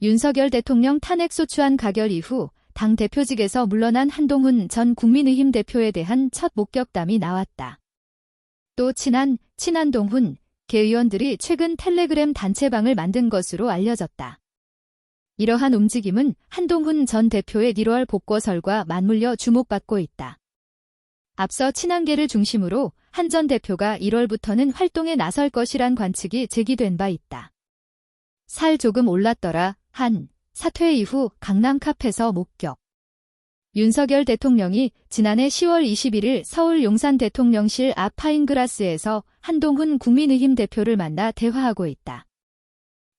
윤석열 대통령 탄핵소추안 가결 이후 당 대표직에서 물러난 한동훈 전 국민의힘 대표에 대한 첫 목격담이 나왔다. 또 친한동훈 개 의원들이 최근 텔레그램 단체방을 만든 것으로 알려졌다. 이러한 움직임은 한동훈 전 대표의 1월 복고설과 맞물려 주목받고 있다. 앞서 친한계를 중심으로 한 전 대표가 1월부터는 활동에 나설 것이란 관측이 제기된 바 있다. 살 조금 올랐더라. 사퇴 이후 강남 카페에서 목격. 윤석열 대통령이 지난해 10월 21일 서울 용산 대통령실 앞 파인그라스에서 한동훈 국민의힘 대표를 만나 대화하고 있다.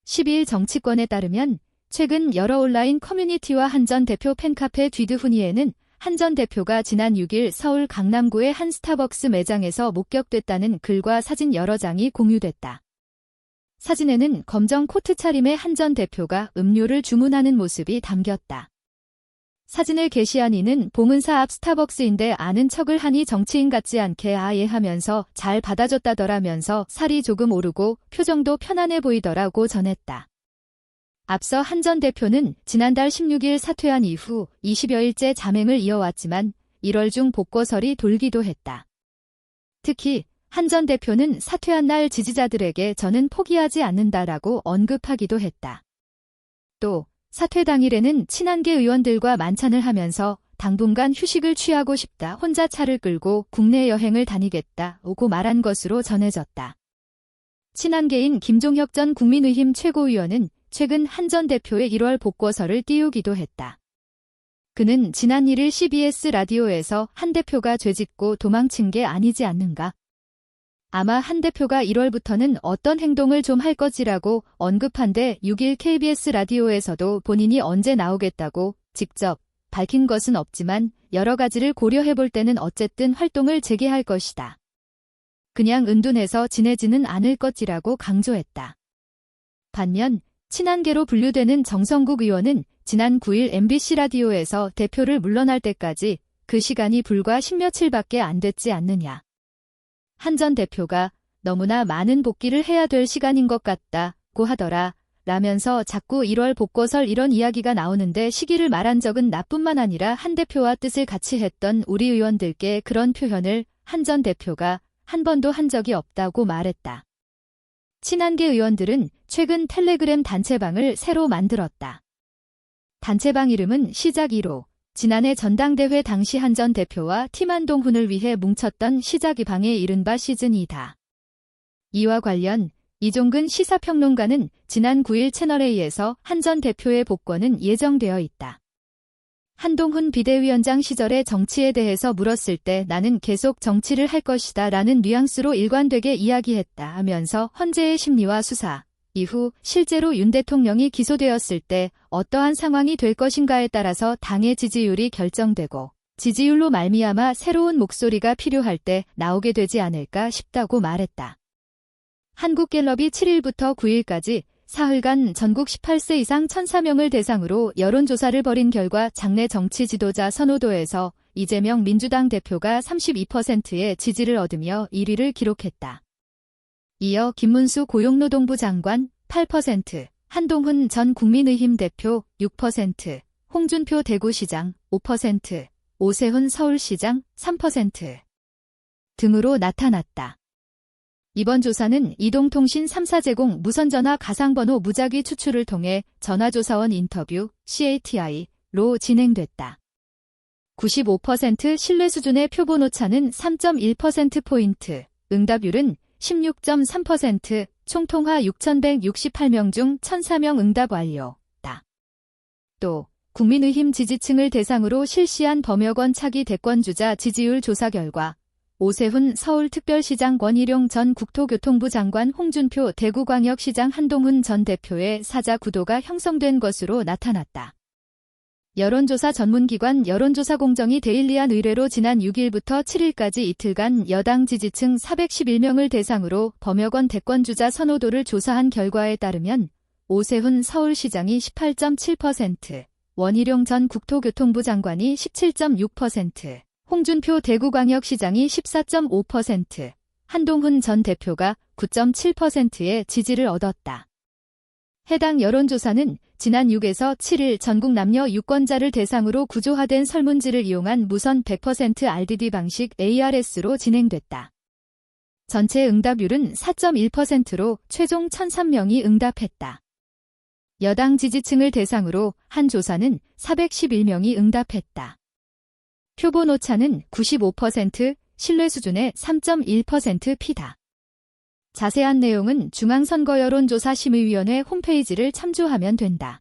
12일 정치권에 따르면 최근 여러 온라인 커뮤니티와 한 전 대표 팬카페 뒤드훈이에는 한 전 대표가 지난 6일 서울 강남구의 한 스타벅스 매장에서 목격됐다는 글과 사진 여러 장이 공유됐다. 사진에는 검정 코트 차림의 한 전 대표가 음료를 주문하는 모습이 담겼다. 사진을 게시한 이는 봉은사 앞 스타벅스인데 아는 척을 하니 정치인 같지 않게 아예 하면서 잘 받아줬다더라면서 살이 조금 오르고 표정도 편안해 보이더라고 전했다. 앞서 한 전 대표는 지난달 16일 사퇴한 이후 20여일째 잠행을 이어왔지만 1월 중 복고설이 돌기도 했다. 특히 한 전 대표는 사퇴한 날 지지자들에게 저는 포기하지 않는다라고 언급하기도 했다. 또 사퇴 당일에는 친한계 의원들과 만찬을 하면서 당분간 휴식을 취하고 싶다. 혼자 차를 끌고 국내 여행을 다니겠다고 말한 것으로 전해졌다. 친한계인 김종혁 전 국민의힘 최고위원은 최근 한 전 대표의 1월 복고설을 띄우기도 했다. 그는 지난 1일 CBS 라디오에서 한 대표가 죄짓고 도망친 게 아니지 않는가? 아마 한 대표가 1월부터는 어떤 행동을 좀 할 거지라고 언급한데 6일 KBS 라디오에서도 본인이 언제 나오겠다고 직접 밝힌 것은 없지만 여러 가지를 고려해볼 때는 어쨌든 활동을 재개할 것이다. 그냥 은둔해서 지내지는 않을 것이라고 강조했다. 반면 친한계로 분류되는 정성국 의원은 지난 9일 MBC 라디오에서 대표를 물러날 때까지 그 시간이 불과 10며칠밖에 안 됐지 않느냐. 한 전 대표가 너무나 많은 복귀를 해야 될 시간인 것 같다고 하더라 라면서 자꾸 1월 복고설 이런 이야기가 나오는데 시기를 말한 적은 나뿐만 아니라 한 대표와 뜻을 같이 했던 우리 의원들께 그런 표현을 한 전 대표가 한 번도 한 적이 없다고 말했다. 친한계 의원들은 최근 텔레그램 단체방을 새로 만들었다. 단체방 이름은 시작 1호. 지난해 전당대회 당시 한 전 대표와 팀 한동훈을 위해 뭉쳤던 시작 2방의 이른바 시즌2다. 이와 관련 이종근 시사평론가는 지난 9일 채널A에서 한 전 대표의 복권은 예정되어 있다. 한동훈 비대위원장 시절의 정치에 대해서 물었을 때 나는 계속 정치를 할 것이다 라는 뉘앙스로 일관되게 이야기했다 하면서 헌재의 심리와 수사, 이후 실제로 윤 대통령이 기소되었을 때 어떠한 상황이 될 것인가에 따라서 당의 지지율이 결정되고 지지율로 말미암아 새로운 목소리가 필요할 때 나오게 되지 않을까 싶다고 말했다. 한국갤럽이 7일부터 9일까지 사흘간 전국 18세 이상 1,004명을 대상으로 여론조사를 벌인 결과 장내 정치 지도자 선호도에서 이재명 민주당 대표가 32%의 지지를 얻으며 1위를 기록했다. 이어 김문수 고용노동부 장관 8%, 한동훈 전 국민의힘 대표 6%, 홍준표 대구시장 5%, 오세훈 서울시장 3% 등으로 나타났다. 이번 조사는 이동통신 3사 제공 무선전화 가상번호 무작위 추출을 통해 전화조사원 인터뷰 CATI로 진행됐다. 95% 신뢰 수준의 표본 오차는 3.1%포인트, 응답률은 16.3%, 총통화 6,168명 중 1,004명 응답 완료다. 또 국민의힘 지지층을 대상으로 실시한 범여권 차기 대권주자 지지율 조사 결과 오세훈 서울특별시장 권일용 전 국토교통부 장관 홍준표 대구광역시장 한동훈 전 대표의 사자 구도가 형성된 것으로 나타났다. 여론조사 전문기관 여론조사공정위 데일리안 의뢰로 지난 6일부터 7일까지 이틀간 여당 지지층 411명을 대상으로 범여권 대권주자 선호도를 조사한 결과에 따르면 오세훈 서울시장이 18.7%, 원희룡 전 국토교통부 장관이 17.6%, 홍준표 대구광역시장이 14.5%, 한동훈 전 대표가 9.7%의 지지를 얻었다. 해당 여론조사는 지난 6에서 7일 전국 남녀 유권자를 대상으로 구조화된 설문지를 이용한 무선 100% RDD 방식 ARS로 진행됐다. 전체 응답률은 4.1%로 최종 1,003명이 응답했다. 여당 지지층을 대상으로 한 조사는 411명이 응답했다. 표본 오차는 95%, 신뢰 수준의 3.1%P다. 자세한 내용은 중앙선거여론조사심의위원회 홈페이지를 참조하면 된다.